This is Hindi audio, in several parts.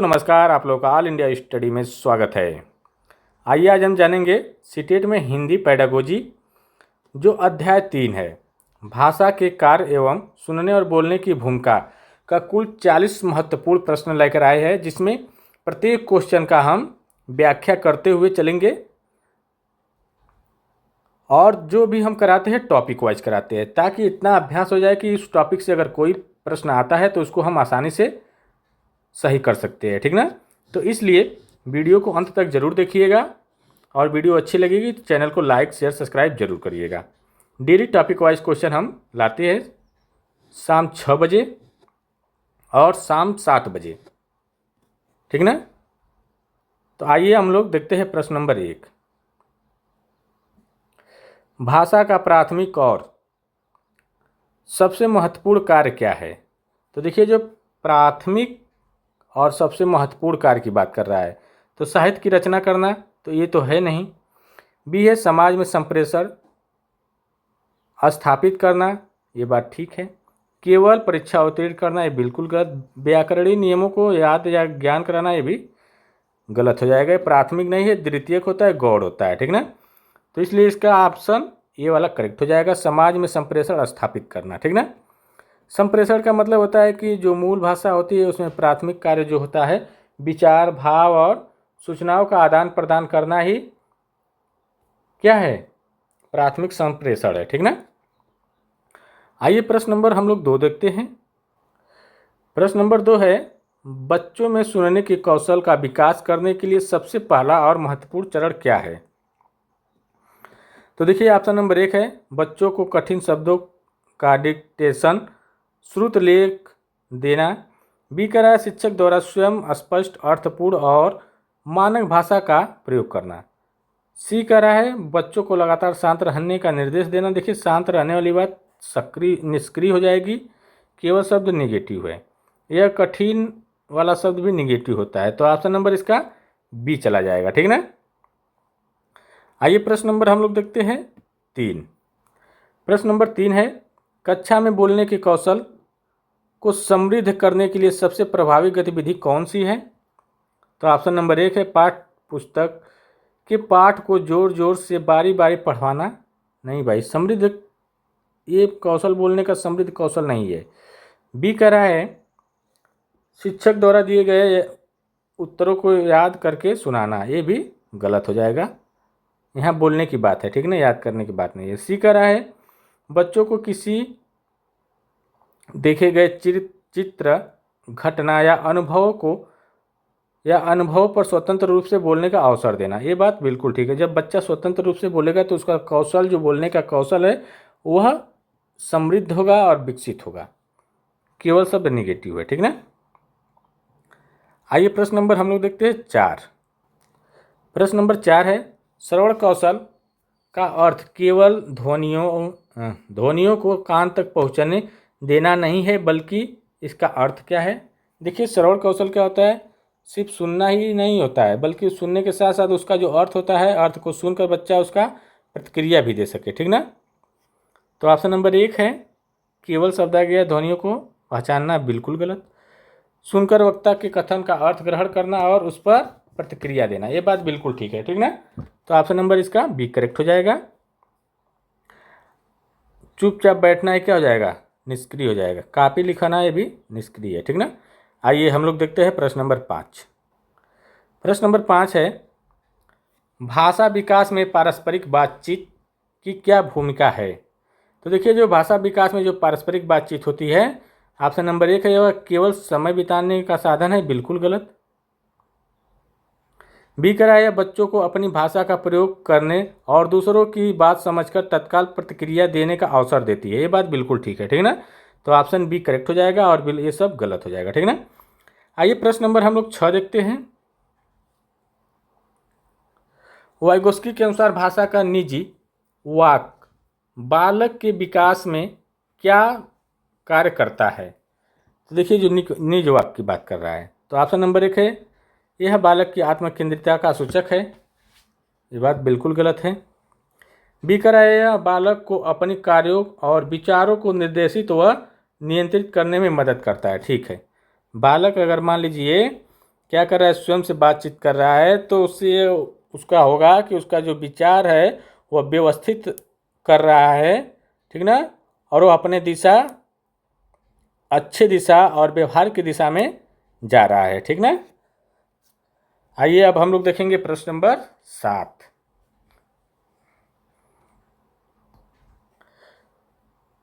तो नमस्कार, आप लोगों का ऑल इंडिया स्टडी में स्वागत है। आइए आज हम जानेंगे सीटेट में हिंदी पेडागोजी जो अध्याय 3 है, भाषा के कार्य एवं सुनने और बोलने की भूमिका का कुल 40 महत्वपूर्ण प्रश्न लेकर आए हैं, जिसमें प्रत्येक क्वेश्चन का हम व्याख्या करते हुए चलेंगे और जो भी हम कराते हैं टॉपिक वाइज कराते हैं, ताकि इतना अभ्यास हो जाए कि इस टॉपिक से अगर कोई प्रश्न आता है तो उसको हम आसानी से सही कर सकते हैं, ठीक ना। तो इसलिए वीडियो को अंत तक जरूर देखिएगा और वीडियो अच्छी लगेगी तो चैनल को लाइक शेयर सब्सक्राइब जरूर करिएगा। डेली टॉपिक वाइज क्वेश्चन हम लाते हैं शाम 6 बजे और शाम 7 बजे, ठीक ना। तो आइए हम लोग देखते हैं प्रश्न नंबर 1, भाषा का प्राथमिक और सबसे महत्वपूर्ण कार्य क्या है। तो देखिए, जो प्राथमिक और सबसे महत्वपूर्ण कार्य की बात कर रहा है तो साहित्य की रचना करना, तो ये तो है नहीं। बी है समाज में संप्रेषण स्थापित करना, ये बात ठीक है। केवल परीक्षा उत्तीर्ण करना, ये बिल्कुल गलत। व्याकरणीय नियमों को याद या ज्ञान कराना, ये भी गलत हो जाएगा। प्राथमिक नहीं है, द्वितीयक होता है, गौड़ होता है, ठीक ना। तो इसलिए इसका ऑप्शन ये वाला करेक्ट हो जाएगा, समाज में संप्रेषण स्थापित करना, ठीक ना। संप्रेषण का मतलब होता है कि जो मूल भाषा होती है उसमें प्राथमिक कार्य जो होता है विचार, भाव और सूचनाओं का आदान प्रदान करना ही क्या है, प्राथमिक संप्रेषण है, ठीक ना। आइए प्रश्न नंबर हम लोग 2 देखते हैं। प्रश्न नंबर 2 है, बच्चों में सुनने के कौशल का विकास करने के लिए सबसे पहला और महत्वपूर्ण चरण क्या है। तो देखिए, ऑप्शन नंबर 1 है बच्चों को कठिन शब्दों का डिक्टेशन श्रुत लेख देना। बी कह रहा है शिक्षक द्वारा स्वयं स्पष्ट, अर्थपूर्ण और मानक भाषा का प्रयोग करना। सी कह रहा है बच्चों को लगातार शांत रहने का निर्देश देना। देखिए, शांत रहने वाली बात सक्रिय निष्क्रिय हो जाएगी, केवल शब्द निगेटिव है। यह कठिन वाला शब्द भी निगेटिव होता है, तो ऑप्शन नंबर इसका बी चला जाएगा, ठीक ना। आइए प्रश्न नंबर हम लोग देखते हैं 3। प्रश्न नंबर 3 है कक्षा में बोलने के कौशल को समृद्ध करने के लिए सबसे प्रभावी गतिविधि कौन सी है। तो ऑप्शन नंबर 1 है पाठ पुस्तक के पाठ को जोर जोर से बारी बारी पढ़वाना। नहीं भाई, समृद्ध ये कौशल बोलने का समृद्ध कौशल नहीं है। बी कह रहा है शिक्षक द्वारा दिए गए उत्तरों को याद करके सुनाना, ये भी गलत हो जाएगा। यहाँ बोलने की बात है, ठीक ना, याद करने की बात नहीं है। सी कह रहा है बच्चों को किसी देखे गए चित्र, घटना या अनुभव पर स्वतंत्र रूप से बोलने का अवसर देना, ये बात बिल्कुल ठीक है। जब बच्चा स्वतंत्र रूप से बोलेगा तो उसका कौशल, जो बोलने का कौशल है, वह समृद्ध होगा और विकसित होगा। केवल शब्द निगेटिव है, ठीक ना। आइए प्रश्न नंबर हम लोग देखते हैं 4। प्रश्न नंबर 4 है श्रवण कौशल का अर्थ केवल ध्वनियों को कान तक पहुंचने देना नहीं है, बल्कि इसका अर्थ क्या है। देखिए, श्रवण कौशल क्या होता है, सिर्फ सुनना ही नहीं होता है, बल्कि सुनने के साथ साथ उसका जो अर्थ होता है, अर्थ को सुनकर बच्चा उसका प्रतिक्रिया भी दे सके, ठीक ना। तो ऑप्शन नंबर 1 है केवल शब्दार्थ या ध्वनियों को पहचानना, बिल्कुल गलत। सुनकर वक्ता के कथन का अर्थ ग्रहण करना और उस पर प्रतिक्रिया देना, ये बात बिल्कुल ठीक है, ठीक ना। तो ऑप्शन नंबर इसका बी करेक्ट हो जाएगा। चुपचाप बैठना है क्या हो जाएगा, निष्क्रिय हो जाएगा। कॉपी लिखाना, ये भी निष्क्रिय है, ठीक ना। आइए हम लोग देखते हैं प्रश्न नंबर 5। प्रश्न नंबर 5 है भाषा विकास में पारस्परिक बातचीत की क्या भूमिका है। तो देखिए, जो भाषा विकास में जो पारस्परिक बातचीत होती है, ऑप्शन नंबर 1 है वह केवल समय बिताने का साधन है, बिल्कुल गलत। बी कह रहा है बच्चों को अपनी भाषा का प्रयोग करने और दूसरों की बात समझकर तत्काल प्रतिक्रिया देने का अवसर देती है, ये बात बिल्कुल ठीक है, ठीक ना। तो ऑप्शन बी करेक्ट हो जाएगा और ये सब गलत हो जाएगा, ठीक ना। आइए प्रश्न नंबर हम लोग 6 देखते हैं। वाइगोस्की के अनुसार भाषा का निजी वाक बालक के विकास में क्या कार्य करता है। तो देखिए, जो निज वाक की बात कर रहा है, तो ऑप्शन नंबर 1 है यह बालक की आत्मकेंद्रितता का सूचक है, ये बात बिल्कुल गलत है। बी कह रहा है यह बालक को अपने कार्यों और विचारों को निर्देशित व नियंत्रित करने में मदद करता है, ठीक है। बालक अगर मान लीजिए क्या कर रहा है, स्वयं से बातचीत कर रहा है, तो उससे उसका होगा कि उसका जो विचार है वह व्यवस्थित कर रहा है, ठीक ना, और वो अपने दिशा, अच्छे दिशा और व्यवहार की दिशा में जा रहा है, ठीक ना। आइए अब हम लोग देखेंगे प्रश्न नंबर 7।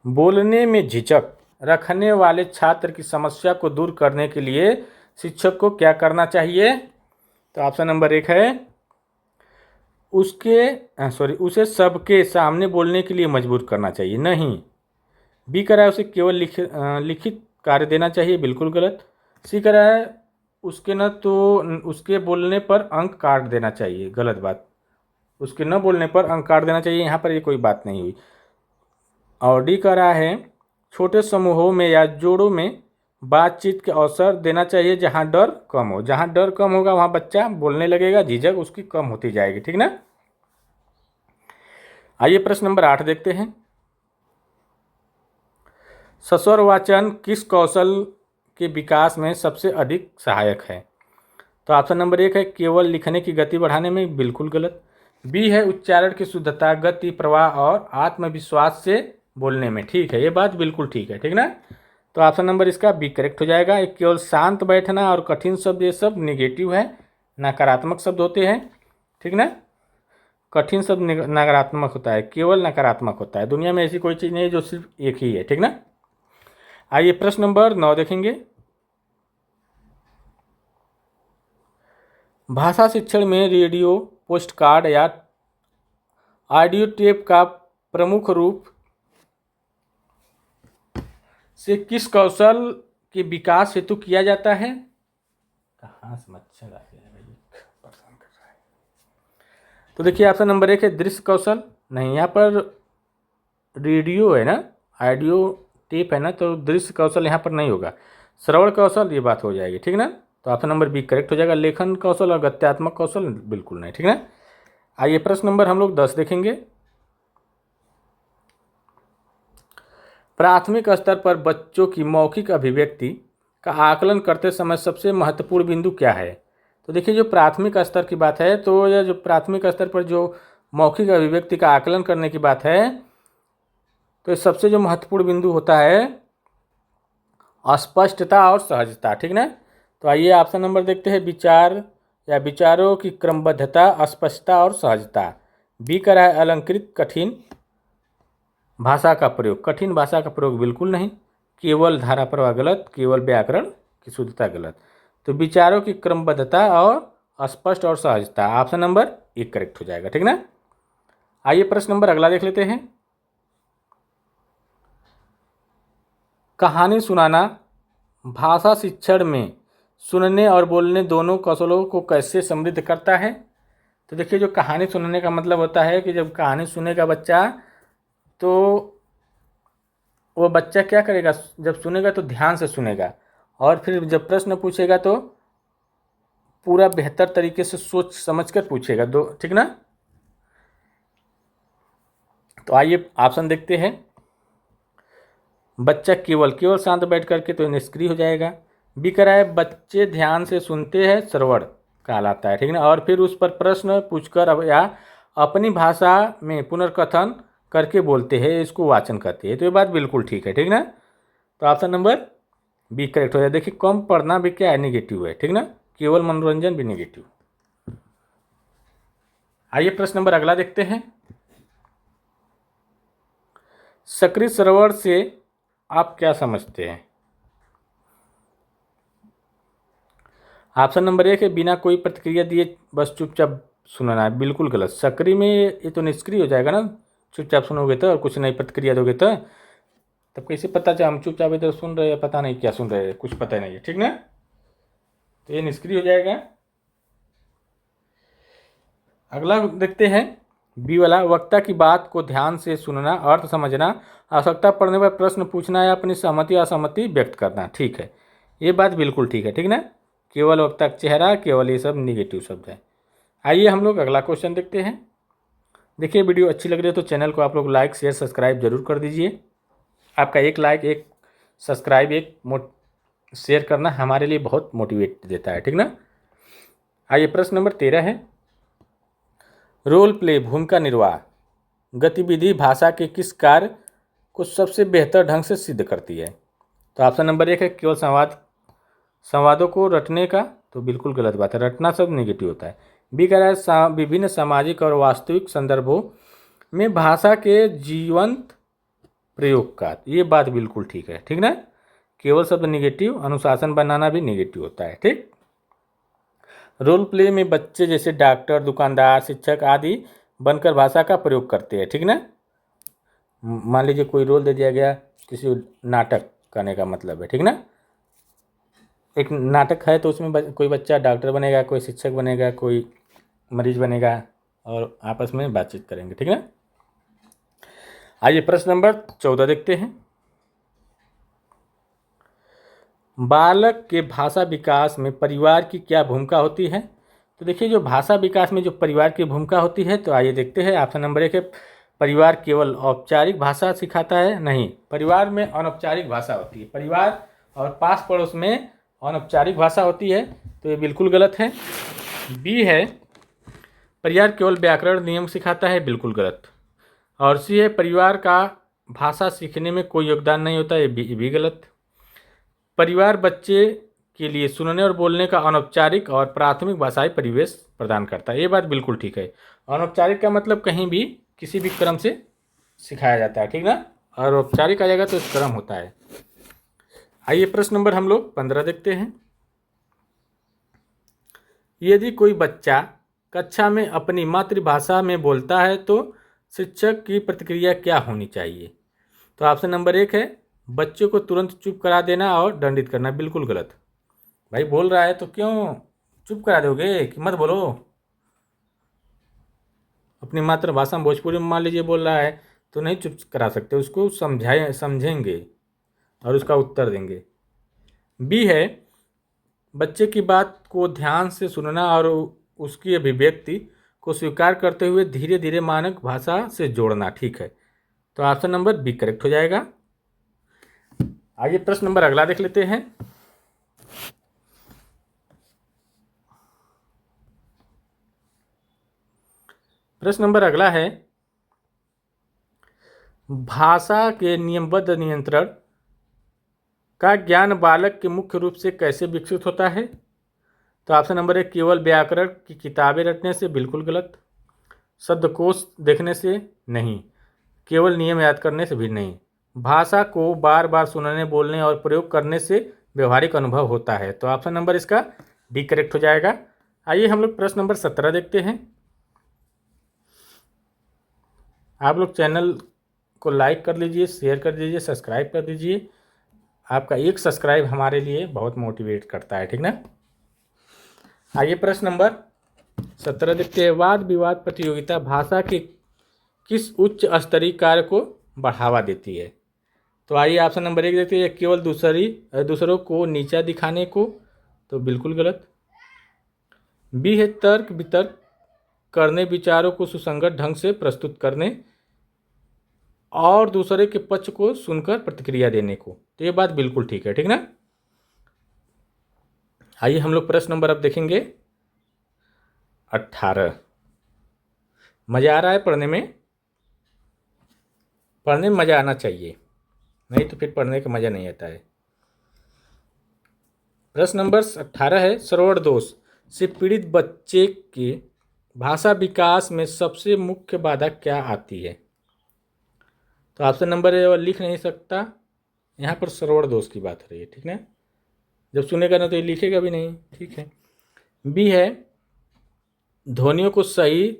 बोलने में झिझक रखने वाले छात्र की समस्या को दूर करने के लिए शिक्षक को क्या करना चाहिए? तो ऑप्शन नंबर 1 है उसे सबके सामने बोलने के लिए मजबूर करना चाहिए, नहीं। बी कह रहा है उसे केवल लिखित कार्य देना चाहिए, बिल्कुल गलत। सी कह रहा है उसके बोलने पर अंक काट देना चाहिए, गलत बात। उसके न बोलने पर अंक काट देना चाहिए, यहाँ पर ये कोई बात नहीं हुई। और डी कह रहा है छोटे समूहों में या जोड़ों में बातचीत के अवसर देना चाहिए जहाँ डर कम हो। जहाँ डर कम होगा वहाँ बच्चा बोलने लगेगा, झिझक उसकी कम होती जाएगी, ठीक ना। आइए प्रश्न नंबर 8 देखते हैं। सस्वर वाचन किस कौशल के विकास में सबसे अधिक सहायक है? तो ऑप्शन नंबर 1 है केवल लिखने की गति बढ़ाने में, बिल्कुल गलत। बी है उच्चारण की शुद्धता, गति, प्रवाह और आत्मविश्वास से बोलने में, ठीक है, ये बात बिल्कुल ठीक है, ठीक ना। तो ऑप्शन नंबर इसका बी करेक्ट हो जाएगा। एक केवल शांत बैठना और कठिन शब्द, ये सब निगेटिव है, नकारात्मक शब्द होते हैं, ठीक ना। कठिन शब्द नकारात्मक होता है, केवल नकारात्मक होता है। दुनिया में ऐसी कोई चीज़ नहीं है जो सिर्फ एक ही है, ठीक ना। आइए प्रश्न नंबर 9 देखेंगे। भाषा शिक्षण में रेडियो, पोस्ट कार्ड या ऑडियो टेप का प्रमुख रूप से किस कौशल के विकास हेतु किया जाता है? कहाँ से मच्छर आ गया है भाई, परेशान कर रहा है। तो देखिए ऑप्शन नंबर 1 है दृश्य कौशल, नहीं, यहाँ पर रेडियो है ना, ऑडियो टेप है ना, तो दृश्य कौशल यहाँ पर नहीं होगा। श्रवण कौशल, ये बात हो जाएगी, ठीक ना। तो ऑप्शन नंबर बी करेक्ट हो जाएगा। लेखन कौशल और गत्यात्मक कौशल बिल्कुल नहीं, ठीक ना। आइए प्रश्न नंबर हम लोग 10 देखेंगे। प्राथमिक स्तर पर बच्चों की मौखिक अभिव्यक्ति का आकलन करते समय सबसे महत्वपूर्ण बिंदु क्या है? तो देखिए जो प्राथमिक स्तर की बात है, तो यह जो प्राथमिक स्तर पर जो मौखिक अभिव्यक्ति का आकलन करने की बात है, तो सबसे जो महत्वपूर्ण बिंदु होता है अस्पष्टता और सहजता, ठीक ना। तो आइए ऑप्शन नंबर देखते हैं। विचार या विचारों की क्रमबद्धता, अस्पष्टता और सहजता। बी का है अलंकृत कठिन भाषा का प्रयोग, कठिन भाषा का प्रयोग बिल्कुल नहीं। केवल धारा प्रवाह गलत, केवल व्याकरण की शुद्धता गलत। तो विचारों की क्रमबद्धता और स्पष्ट और सहजता, ऑप्शन नंबर 1 करेक्ट हो जाएगा, ठीक ना। आइए प्रश्न नंबर अगला देख लेते हैं। कहानी सुनाना भाषा शिक्षण में सुनने और बोलने दोनों कौशलों को कैसे समृद्ध करता है? तो देखिए जो कहानी सुनने का मतलब होता है कि जब कहानी सुनेगा बच्चा, तो वो बच्चा क्या करेगा, जब सुनेगा तो ध्यान से सुनेगा, और फिर जब प्रश्न पूछेगा तो पूरा बेहतर तरीके से सोच समझ कर पूछेगा, दो, ठीक ना। तो आइए ऑप्शन देखते हैं। बच्चा केवल शांत बैठ करके तो निष्क्रिय हो जाएगा। बी कह रहा है बच्चे ध्यान से सुनते हैं, श्रवण कहलाता है, ठीक ना। और फिर उस पर प्रश्न पूछकर या अपनी भाषा में पुनर्कथन करके बोलते हैं, इसको वाचन कहते हैं। तो ये बात बिल्कुल ठीक है, ठीक ना। तो ऑप्शन नंबर बी करेक्ट हो जाए। देखिए कम पढ़ना भी क्या है, निगेटिव है, ठीक ना। केवल मनोरंजन भी निगेटिव। आइए प्रश्न नंबर अगला देखते हैं। सक्रिय श्रवण से आप क्या समझते हैं? ऑप्शन नंबर 1 है बिना कोई प्रतिक्रिया दिए बस चुपचाप सुनना है, बिल्कुल गलत। सक्रिय में ये तो निष्क्रिय हो जाएगा ना, चुपचाप सुनोगे तो, और कुछ नहीं प्रतिक्रिया दोगे तो तब कैसे पता चला हम चुपचाप इधर सुन रहे हैं, पता नहीं क्या सुन रहे हैं, कुछ पता नहीं है, ठीक ना। तो ये निष्क्रिय हो जाएगा। अगला देखते हैं बी वाला, वक्ता की बात को ध्यान से सुनना, अर्थ समझना, आवश्यकता पड़ने पर प्रश्न पूछना या अपनी सहमति असहमति व्यक्त करना, ठीक है, ये बात बिल्कुल ठीक है, ठीक ना। केवल वक्ता का चेहरा, केवल ये सब निगेटिव शब्द है। आइए हम लोग अगला क्वेश्चन देखते हैं। देखिए वीडियो अच्छी लग रही है तो चैनल को आप लोग लाइक शेयर सब्सक्राइब जरूर कर दीजिए। आपका एक लाइक, एक सब्सक्राइब, एक शेयर करना हमारे लिए बहुत मोटिवेट देता है, ठीक ना। आइए प्रश्न नंबर 13 है, रोल प्ले भूमिका निर्वाह गतिविधि भाषा के किस कार्य को सबसे बेहतर ढंग से सिद्ध करती है? तो ऑप्शन नंबर 1 है केवल संवादों को रटने का, तो बिल्कुल गलत बात है, रटना शब्द नेगेटिव होता है। बी कह रहा है विभिन्न सामाजिक और वास्तविक संदर्भों में भाषा के जीवंत प्रयोग का, ये बात बिल्कुल ठीक है, ठीक ना। केवल शब्द नेगेटिव, अनुशासन बनाना भी नेगेटिव होता है, ठीक। रोल प्ले में बच्चे जैसे डॉक्टर, दुकानदार, शिक्षक आदि बनकर भाषा का प्रयोग करते हैं, ठीक ना। मान लीजिए कोई रोल दे दिया गया, किसी नाटक करने का मतलब है, ठीक ना। एक नाटक है तो उसमें कोई बच्चा डॉक्टर बनेगा, कोई शिक्षक बनेगा, कोई मरीज बनेगा और आपस में बातचीत करेंगे, ठीक ना। आइए प्रश्न नंबर 14 देखते हैं, बालक के भाषा विकास में परिवार की क्या भूमिका होती है? तो देखिए जो भाषा विकास में जो परिवार की भूमिका होती है, तो आइए देखते हैं। ऑप्शन नंबर 1 है परिवार केवल औपचारिक भाषा सिखाता है, नहीं, परिवार में अनौपचारिक भाषा होती है, परिवार और पास पड़ोस में अनौपचारिक भाषा होती है, तो ये बिल्कुल गलत है। बी है परिवार केवल व्याकरण नियम सिखाता है, बिल्कुल गलत। और सी है परिवार का भाषा सीखने में कोई योगदान नहीं होता, ये भी गलत। परिवार बच्चे के लिए सुनने और बोलने का अनौपचारिक और प्राथमिक भाषाई परिवेश प्रदान करता है, ये बात बिल्कुल ठीक है। अनौपचारिक का मतलब कहीं भी किसी भी क्रम से सिखाया जाता है, ठीक ना, और औपचारिक आ जाएगा तो क्रम होता है। आइए प्रश्न नंबर हम लोग 15 देखते हैं, यदि कोई बच्चा कक्षा में अपनी मातृभाषा में बोलता है तो शिक्षक की प्रतिक्रिया क्या होनी चाहिए? तो ऑप्शन नंबर 1 है बच्चे को तुरंत चुप करा देना और दंडित करना, बिल्कुल गलत। भाई बोल रहा है तो क्यों चुप करा दोगे कि मत बोलो? अपनी मातृभाषा में भोजपुरी में मान लीजिए बोल रहा है तो नहीं चुप करा सकते, उसको समझेंगे और उसका उत्तर देंगे। बी है बच्चे की बात को ध्यान से सुनना और उसकी अभिव्यक्ति को स्वीकार करते हुए धीरे धीरे मानक भाषा से जोड़ना, ठीक है, तो ऑप्शन नंबर बी करेक्ट हो जाएगा। आइए प्रश्न नंबर अगला देख लेते हैं, प्रश्न नंबर अगला है भाषा के नियमबद्ध नियंत्रण का ज्ञान बालक के मुख्य रूप से कैसे विकसित होता है? तो ऑप्शन नंबर 1 केवल व्याकरण की किताबें रटने से, बिल्कुल गलत। शब्दकोश देखने से, नहीं। केवल नियम याद करने से भी नहीं। भाषा को बार बार सुनने, बोलने और प्रयोग करने से व्यवहारिक अनुभव होता है, तो ऑप्शन नंबर इसका डी करेक्ट हो जाएगा। आइए हम लोग प्रश्न नंबर 17 देखते हैं। आप लोग चैनल को लाइक कर लीजिए, शेयर कर दीजिए, सब्सक्राइब कर दीजिए, आपका एक सब्सक्राइब हमारे लिए बहुत मोटिवेट करता है, ठीक ना। आइए प्रश्न नंबर 17 देखते हैं, वाद विवाद प्रतियोगिता भाषा के किस उच्च स्तरीय कार्य को बढ़ावा देती है? तो आइए ऑप्शन नंबर 1 देखते हैं, केवल दूसरों को नीचा दिखाने को, तो बिल्कुल गलत। बी है तर्क वितर्क करने, विचारों को सुसंगत ढंग से प्रस्तुत करने और दूसरे के पक्ष को सुनकर प्रतिक्रिया देने को, तो ये बात बिल्कुल ठीक है, ठीक ना। आइए हम लोग प्रश्न नंबर अब देखेंगे 18। मज़ा आ रहा है पढ़ने में? पढ़ने में मज़ा आना चाहिए, नहीं तो फिर पढ़ने का मज़ा नहीं आता है। प्रश्न नंबर 18 है, श्रवण दोष से पीड़ित बच्चे के भाषा विकास में सबसे मुख्य बाधा क्या आती है? तो ऑप्शन नंबर लिख नहीं सकता, यहाँ पर श्रवण दोष की बात हो रही है, ठीक ना। जब सुनेगा ना तो ये लिखेगा भी नहीं, ठीक है। बी है ध्वनियों को सही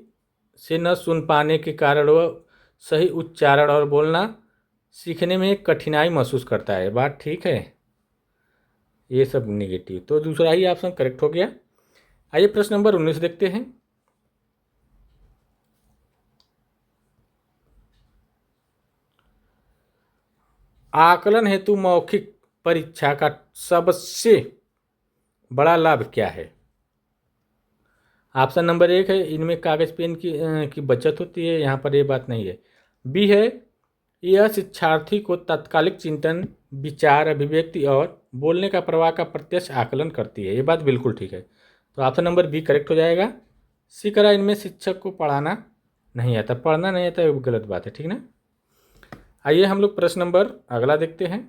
से न सुन पाने के कारण वह सही उच्चारण और बोलना सीखने में कठिनाई महसूस करता है, बात ठीक है। ये सब नेगेटिव, तो दूसरा ही ऑप्शन करेक्ट हो गया। आइए प्रश्न नंबर 19 देखते हैं, आकलन हेतु मौखिक परीक्षा का सबसे बड़ा लाभ क्या है? ऑप्शन नंबर 1 है इनमें कागज पेन की बचत होती है, यहाँ पर ये बात नहीं है। बी है यह शिक्षार्थी को तात्कालिक चिंतन, विचार, अभिव्यक्ति और बोलने का प्रवाह का प्रत्यक्ष आकलन करती है, ये बात बिल्कुल ठीक है। तो ऑप्शन नंबर बी करेक्ट हो जाएगा। सी करा इनमें शिक्षक को पढ़ाना नहीं आता, पढ़ना नहीं आता, ये गलत बात है, ठीक ना। आइए हम लोग प्रश्न नंबर अगला देखते हैं।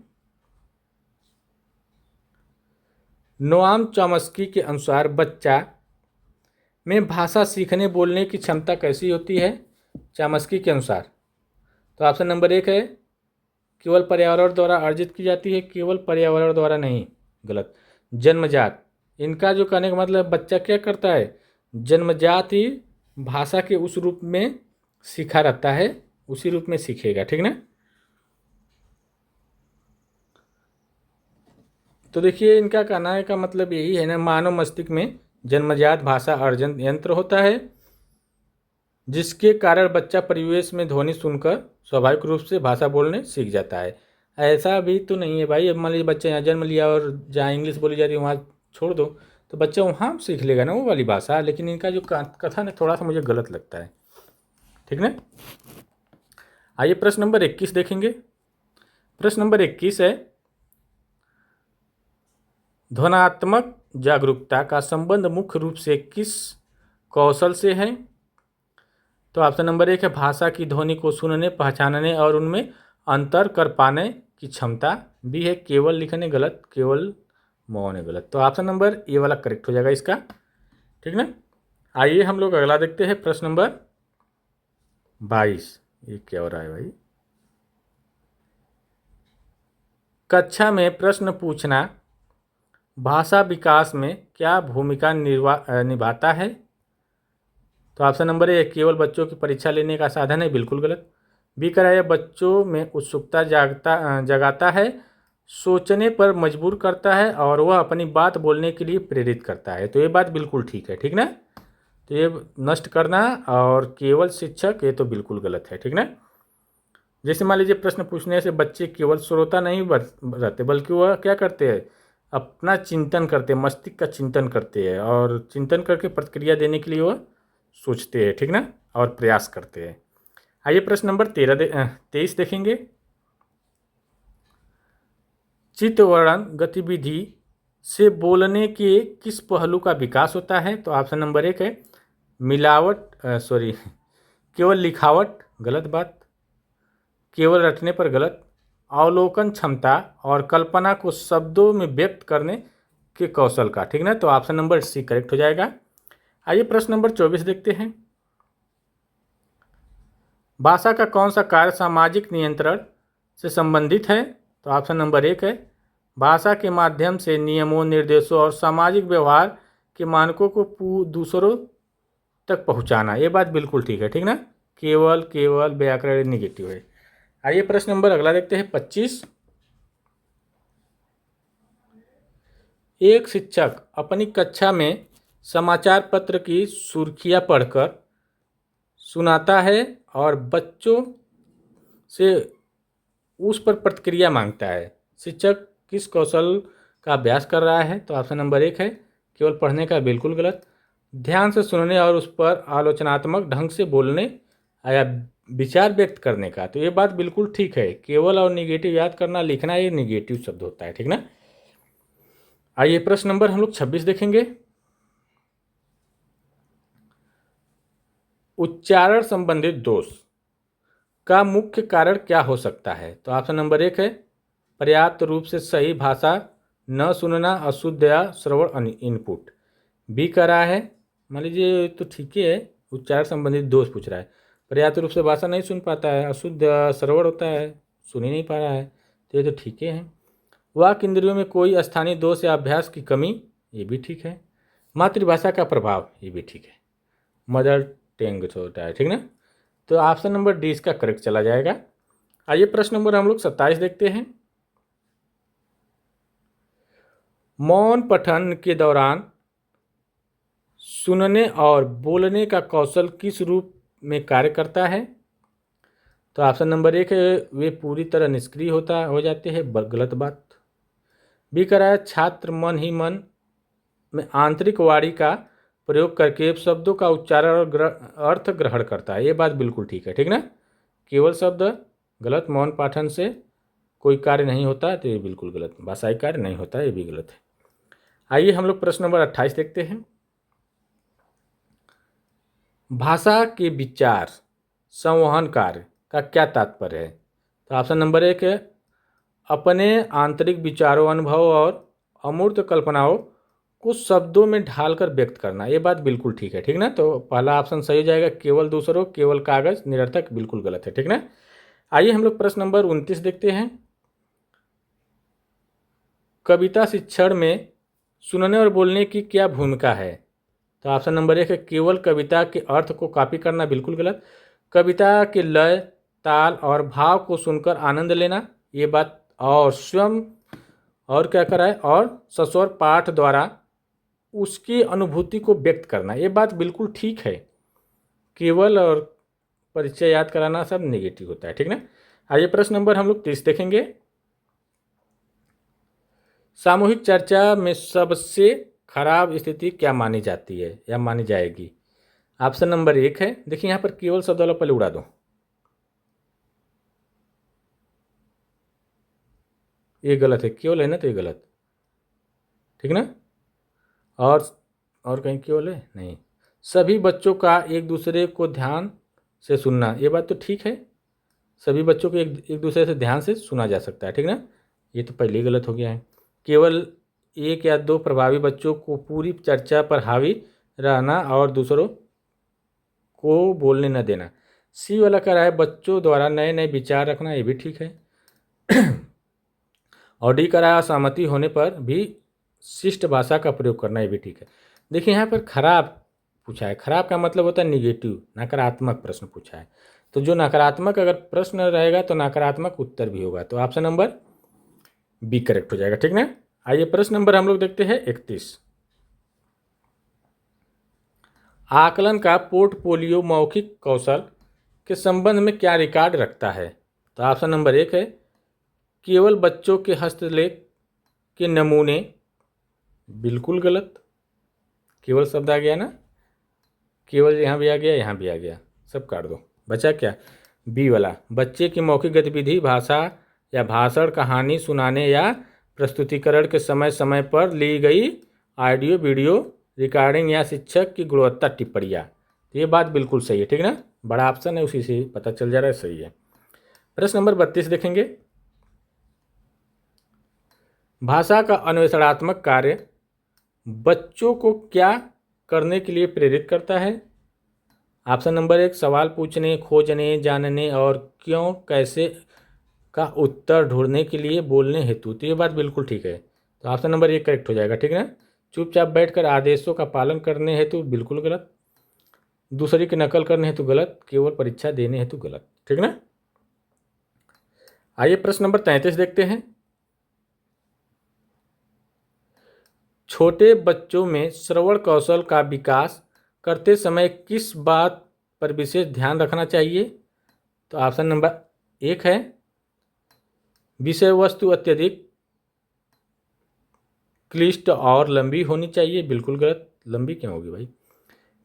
नोआम चॉम्स्की के अनुसार बच्चा में भाषा सीखने बोलने की क्षमता कैसी होती है चॉम्स्की के अनुसार? तो ऑप्शन नंबर एक है केवल पर्यावरण द्वारा अर्जित की जाती है, केवल पर्यावरण द्वारा नहीं, गलत। जन्मजात, इनका जो कहने का मतलब बच्चा क्या करता है, जन्मजात ही भाषा के उस रूप में सीखा रहता है, उसी रूप में सीखेगा, ठीक ना। तो देखिए इनका कहना का मतलब यही है ना, मानव मस्तिष्क में जन्मजात भाषा अर्जन यंत्र होता है जिसके कारण बच्चा परिवेश में ध्वनि सुनकर स्वाभाविक रूप से भाषा बोलने सीख जाता है। ऐसा भी तो नहीं है भाई, अब मान लीजिए बच्चा यहाँ जन्म लिया और जहाँ इंग्लिश बोली जा रही है वहाँ छोड़ दो तो बच्चा वहाँ सीख लेगा ना वो वाली भाषा, लेकिन इनका जो कथन है थोड़ा सा मुझे गलत लगता है, ठीक ना। आइए प्रश्न नंबर 21 देखेंगे। प्रश्न नंबर 21 है ध्वनात्मक जागरूकता का संबंध मुख्य रूप से किस कौशल से है? तो ऑप्शन नंबर एक है भाषा की ध्वनि को सुनने, पहचानने और उनमें अंतर कर पाने की क्षमता। बी है केवल लिखने, गलत। केवल मौन है, गलत। तो ऑप्शन नंबर ए वाला करेक्ट हो जाएगा इसका, ठीक ना। आइए हम लोग अगला देखते हैं। प्रश्न नंबर 22, ये क्या हो रहा है भाई। कक्षा में प्रश्न पूछना भाषा विकास में क्या भूमिका निभाता है? तो ऑप्शन नंबर ए केवल बच्चों की परीक्षा लेने का साधन है, बिल्कुल गलत। बी करा है बच्चों में उत्सुकता जगाता है, सोचने पर मजबूर करता है और वह अपनी बात बोलने के लिए प्रेरित करता है। तो ये बात बिल्कुल ठीक है, ठीक ना। तो ये नष्ट करना और केवल शिक्षक, ये तो बिल्कुल गलत है, ठीक ना। जैसे मान लीजिए प्रश्न पूछने से बच्चे केवल श्रोता नहीं रहते बल्कि वह क्या करते हैं, अपना चिंतन करते हैं, मस्तिष्क का चिंतन करते हैं और चिंतन करके प्रतिक्रिया देने के लिए वह सोचते हैं, ठीक ना, और प्रयास करते हैं। आइए प्रश्न नंबर 23 देखेंगे। चित्तवर्णन गतिविधि से बोलने के किस पहलू का विकास होता है? तो ऑप्शन नंबर एक है केवल लिखावट, गलत बात। केवल रटने पर, गलत। अवलोकन क्षमता और कल्पना को शब्दों में व्यक्त करने के कौशल का, ठीक ना। तो ऑप्शन नंबर सी करेक्ट हो जाएगा। आइए प्रश्न नंबर 24 देखते हैं। भाषा का कौन सा कार्य सामाजिक नियंत्रण से संबंधित है? तो ऑप्शन नंबर एक है भाषा के माध्यम से नियमों, निर्देशों और सामाजिक व्यवहार के मानकों को दूसरों तक पहुंचाना। ये बात बिल्कुल ठीक है, ठीक ना। केवल व्याकरण निगेटिव है। आइए प्रश्न नंबर अगला देखते हैं 25। एक शिक्षक अपनी कक्षा में समाचार पत्र की सुर्खियां पढ़कर सुनाता है और बच्चों से उस पर प्रतिक्रिया मांगता है। शिक्षक किस कौशल का अभ्यास कर रहा है? तो ऑप्शन नंबर एक है केवल पढ़ने का, बिल्कुल गलत। ध्यान से सुनने और उस पर आलोचनात्मक ढंग से बोलने या विचार व्यक्त करने का। तो ये बात बिल्कुल ठीक है। केवल और निगेटिव याद करना, लिखना, ये निगेटिव शब्द होता है, ठीक ना। आइए प्रश्न नंबर हम लोग 26 देखेंगे। उच्चारण संबंधित दोष का मुख्य कारण क्या हो सकता है? तो ऑप्शन नंबर एक है पर्याप्त रूप से सही भाषा न सुनना, अशुद्ध या श्रवण इनपुट। बी का रहा है, मान लीजिए तो ठीक ही है, उच्चारण संबंधित दोष पूछ रहा है, पर्याप्त रूप से भाषा नहीं सुन पाता है, अशुद्ध श्रवण होता है, सुन ही नहीं पा रहा है, तो ये तो ठीक ही है। वाक इंद्रियों में कोई स्थानीय दोष या अभ्यास की कमी, ये भी ठीक है। मातृभाषा का प्रभाव, ये भी ठीक है। मदर टंग होता है, ठीक ना। तो ऑप्शन नंबर डी इसका करेक्ट चला जाएगा। आइए प्रश्न नंबर हम लोग 27 देखते हैं। मौन पठन के दौरान सुनने और बोलने का कौशल किस रूप में कार्य करता है? तो ऑप्शन नंबर एक है वे पूरी तरह निष्क्रिय हो जाते हैं, गलत बात। बी कह रहा है छात्र मन ही मन में आंतरिक वाणी का प्रयोग करके शब्दों का उच्चारण और अर्थ ग्रहण करता है। ये बात बिल्कुल ठीक है, ठीक ना। केवल शब्द, गलत। मौन पाठन से कोई कार्य नहीं होता, तो ये बिल्कुल गलत। भाषाई कार्य नहीं होता, ये भी गलत है। आइए हम लोग प्रश्न नंबर 28 देखते हैं। भाषा के विचार संवहन कार्य का क्या तात्पर्य है? तो ऑप्शन नंबर 1 है अपने आंतरिक विचारों, अनुभव और अमूर्त कल्पनाओं को शब्दों में ढालकर व्यक्त करना। ये बात बिल्कुल ठीक है, ठीक ना। तो पहला ऑप्शन सही हो जाएगा, केवल दूसरों, केवल कागज, निरर्थक, बिल्कुल गलत है, ठीक ना। आइए हम लोग प्रश्न नंबर 29 देखते हैं। कविता शिक्षण में सुनने और बोलने की क्या भूमिका है? तो ऑप्शन नंबर 1 है केवल कविता के अर्थ को कॉपी करना, बिल्कुल गलत। कविता के लय, ताल और भाव को सुनकर आनंद लेना, ये बात। और स्वयं और क्या कराए, और सस्वर पाठ द्वारा उसकी अनुभूति को व्यक्त करना, ये बात बिल्कुल ठीक है। केवल और परिचय याद कराना सब नेगेटिव होता है, ठीक ना। आइए प्रश्न नंबर हम लोग 30 देखेंगे। सामूहिक चर्चा में सबसे खराब स्थिति क्या मानी जाती है या मानी जाएगी? ऑप्शन नंबर 1 है, देखिए यहाँ पर केवल शब्द वाला पहले उड़ा दो, ये गलत है, केवल है ना, तो ये गलत, ठीक ना। और कहीं केवल है नहीं। सभी बच्चों का एक दूसरे को ध्यान से सुनना, ये बात तो ठीक है, सभी बच्चों को एक दूसरे से ध्यान से सुना जा सकता है, ठीक ना। ये तो पहले ही गलत हो गया है। केवल 1 या 2 प्रभावी बच्चों को पूरी चर्चा पर हावी रहना और दूसरों को बोलने न देना। सी वाला कह रहा है बच्चों द्वारा नए नए विचार रखना, ये भी ठीक है। और डी कह रहा है असहमति होने पर भी शिष्ट भाषा का प्रयोग करना, ये भी ठीक है। देखिए यहाँ पर खराब पूछा है, खराब का मतलब होता है निगेटिव, नकारात्मक प्रश्न पूछा है। तो जो नकारात्मक अगर प्रश्न रहेगा तो नकारात्मक उत्तर भी होगा, तो ऑप्शन नंबर बी करेक्ट हो जाएगा, ठीक ना। आइए प्रश्न नंबर हम लोग देखते हैं 31। आकलन का पोर्टफोलियो मौखिक कौशल के संबंध में क्या रिकॉर्ड रखता है? तो ऑप्शन नंबर 1 है केवल बच्चों के हस्तलेख के नमूने, बिल्कुल गलत, केवल शब्द आ गया ना, केवल यहाँ भी आ गया, यहाँ भी आ गया, सब काट दो, बचा क्या? बी वाला, बच्चे की मौखिक गतिविधि भाषा या भाषण, कहानी सुनाने या प्रस्तुतिकरण के समय समय पर ली गई ऑडियो वीडियो रिकॉर्डिंग या शिक्षक की गुणवत्ता टिप्पणियाँ। तो ये बात बिल्कुल सही है, ठीक ना, बड़ा ऑप्शन है, उसी से पता चल जा रहा है, सही है। प्रश्न नंबर 32 देखेंगे। भाषा का अन्वेषणात्मक कार्य बच्चों को क्या करने के लिए प्रेरित करता है? ऑप्शन नंबर 1 सवाल पूछने, खोजने, जानने और क्यों कैसे का उत्तर ढूंढने के लिए बोलने हेतु। तो ये बात बिल्कुल ठीक है, तो ऑप्शन नंबर 1 करेक्ट हो जाएगा, ठीक है ना। चुपचाप बैठकर आदेशों का पालन करने हेतु, बिल्कुल गलत। दूसरे की नकल करने हेतु गलत। केवल परीक्षा देने हेतु गलत, ठीक ना। आइए प्रश्न नंबर 33 देखते हैं। छोटे बच्चों में श्रवण कौशल का विकास करते समय किस बात पर विशेष ध्यान रखना चाहिए? तो ऑप्शन नंबर 1 है विषय वस्तु अत्यधिक क्लिष्ट और लंबी होनी चाहिए, बिल्कुल गलत, लंबी क्यों होगी भाई।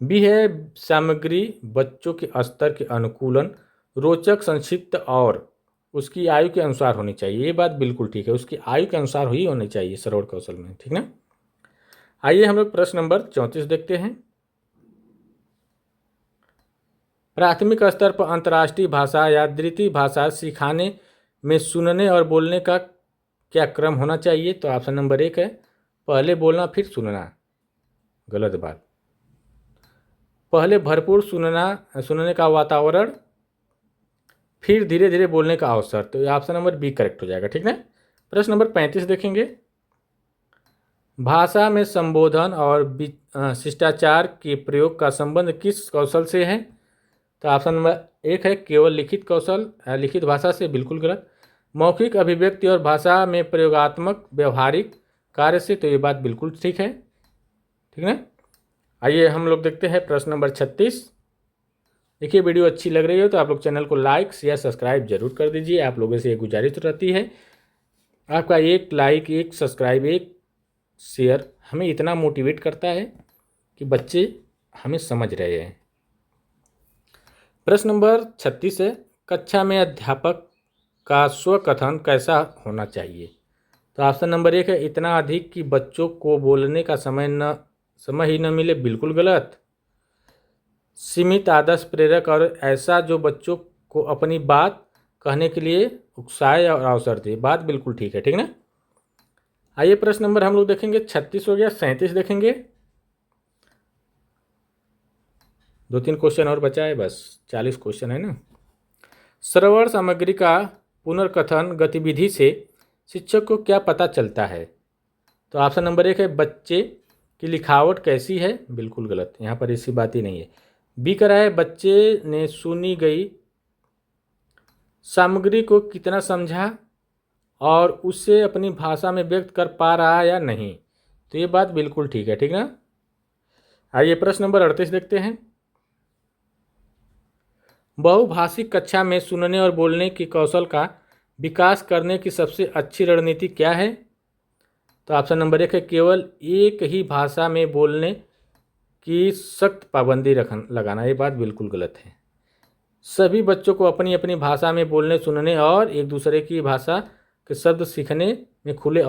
बी है सामग्री बच्चों के स्तर के अनुकूलन, रोचक, संक्षिप्त और उसकी आयु के अनुसार होनी चाहिए, ये बात बिल्कुल ठीक है, उसकी आयु के अनुसार ही होनी चाहिए श्रवण कौशल में, ठीक ना। आइए हम लोग प्रश्न नंबर 34 देखते हैं। प्राथमिक स्तर पर अंतर्राष्ट्रीय भाषा या द्वितीय भाषा सिखाने में सुनने और बोलने का क्या क्रम होना चाहिए? तो ऑप्शन नंबर 1 है पहले बोलना फिर सुनना, गलत बात। पहले भरपूर सुनने का वातावरण, फिर धीरे धीरे बोलने का अवसर। तो ऑप्शन नंबर बी करेक्ट हो जाएगा, ठीक ना। प्रश्न नंबर 35 देखेंगे। भाषा में संबोधन और शिष्टाचार के प्रयोग का संबंध किस कौशल से है? तो ऑप्शन नंबर 1 है केवल लिखित कौशल, लिखित भाषा से, बिल्कुल गलत। मौखिक अभिव्यक्ति और भाषा में प्रयोगात्मक व्यवहारिक कार्य से, तो ये बात बिल्कुल ठीक है, ठीक ना। आइए हम लोग देखते हैं प्रश्न नंबर 36। देखिए वीडियो अच्छी लग रही हो तो आप लोग चैनल को लाइक शेयर सब्सक्राइब जरूर कर दीजिए। आप लोगों से ये गुजारिश रहती है, आपका एक लाइक, एक सब्सक्राइब, एक शेयर हमें इतना मोटिवेट करता है कि बच्चे हमें समझ रहे हैं। प्रश्न नंबर 36 है कक्षा में अध्यापक का स्वकथन कैसा होना चाहिए? तो ऑप्शन नंबर 1 है इतना अधिक कि बच्चों को बोलने का समय ही न मिले, बिल्कुल गलत। सीमित आदर्श प्रेरक और ऐसा जो बच्चों को अपनी बात कहने के लिए उकसाए और अवसर दे। बात बिल्कुल ठीक है, ठीक ना। आइए प्रश्न नंबर हम लोग देखेंगे 36 हो गया, 37 देखेंगे। 2-3 क्वेश्चन और बचा है, बस 40 क्वेश्चन है ना। श्रवण सामग्री का पुनर्कथन गतिविधि से शिक्षक को क्या पता चलता है? तो ऑप्शन नंबर 1 है बच्चे की लिखावट कैसी है, बिल्कुल गलत, यहाँ पर ऐसी बात ही नहीं है। बी कह रहा है बच्चे ने सुनी गई सामग्री को कितना समझा और उसे अपनी भाषा में व्यक्त कर पा रहा है या नहीं। तो ये बात बिल्कुल ठीक है, ठीक ना। आइए प्रश्न नंबर 38 देखते हैं। बहुभाषिक कक्षा में सुनने और बोलने की कौशल का विकास करने की सबसे अच्छी रणनीति क्या है? तो ऑप्शन नंबर 1 है केवल एक ही भाषा में बोलने की सख्त पाबंदी लगाना। ये बात बिल्कुल गलत है। सभी बच्चों को अपनी अपनी भाषा में बोलने, सुनने और एक दूसरे की भाषा के शब्द सीखने में खुले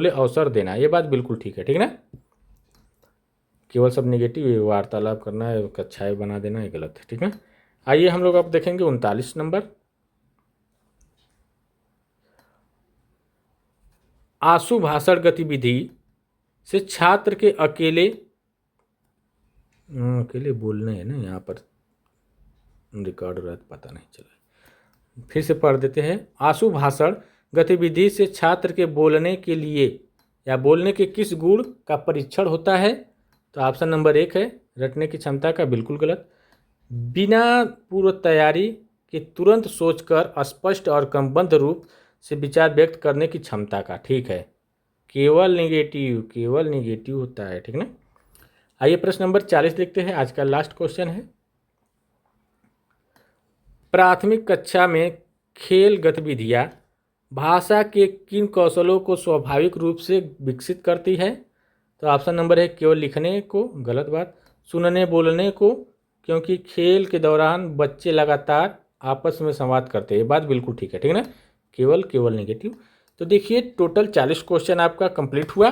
अवसर देना। ये बात बिल्कुल ठीक है, ठीक ना। केवल सब नेगेटिव वार्तालाप करना है, कक्षाएं बना देना, ये गलत है, ठीक है। आइए हम लोग अब देखेंगे 39 नंबर। आशु भाषण गतिविधि से छात्र के अकेले बोलने है ना, यहाँ पर रिकॉर्ड हो रहा है, पता नहीं चला, फिर से पढ़ देते हैं। आशु भाषण गतिविधि से छात्र के बोलने के लिए या बोलने के किस गुण का परीक्षण होता है? तो ऑप्शन नंबर 1 है रटने की क्षमता का, बिल्कुल गलत। बिना पूर्व तैयारी के तुरंत सोचकर स्पष्ट और क्रमबद्ध रूप से विचार व्यक्त करने की क्षमता का, ठीक है। केवल नेगेटिव होता है, ठीक ना। आइए प्रश्न नंबर 40 देखते हैं, आज का लास्ट क्वेश्चन है। प्राथमिक कक्षा में खेल गतिविधियाँ भाषा के किन कौशलों को स्वाभाविक रूप से विकसित करती है? तो ऑप्शन नंबर 1 केवल लिखने को, गलत बात। सुनने बोलने को, क्योंकि खेल के दौरान बच्चे लगातार आपस में संवाद करते हैं। ये बात बिल्कुल ठीक है, ठीक है ना। केवल नेगेटिव। तो देखिए टोटल 40 क्वेश्चन आपका कंप्लीट हुआ।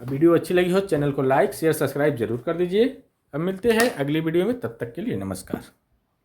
वीडियो अच्छी लगी हो चैनल को लाइक शेयर सब्सक्राइब जरूर कर दीजिए। अब मिलते हैं अगली वीडियो में, तब तक के लिए नमस्कार।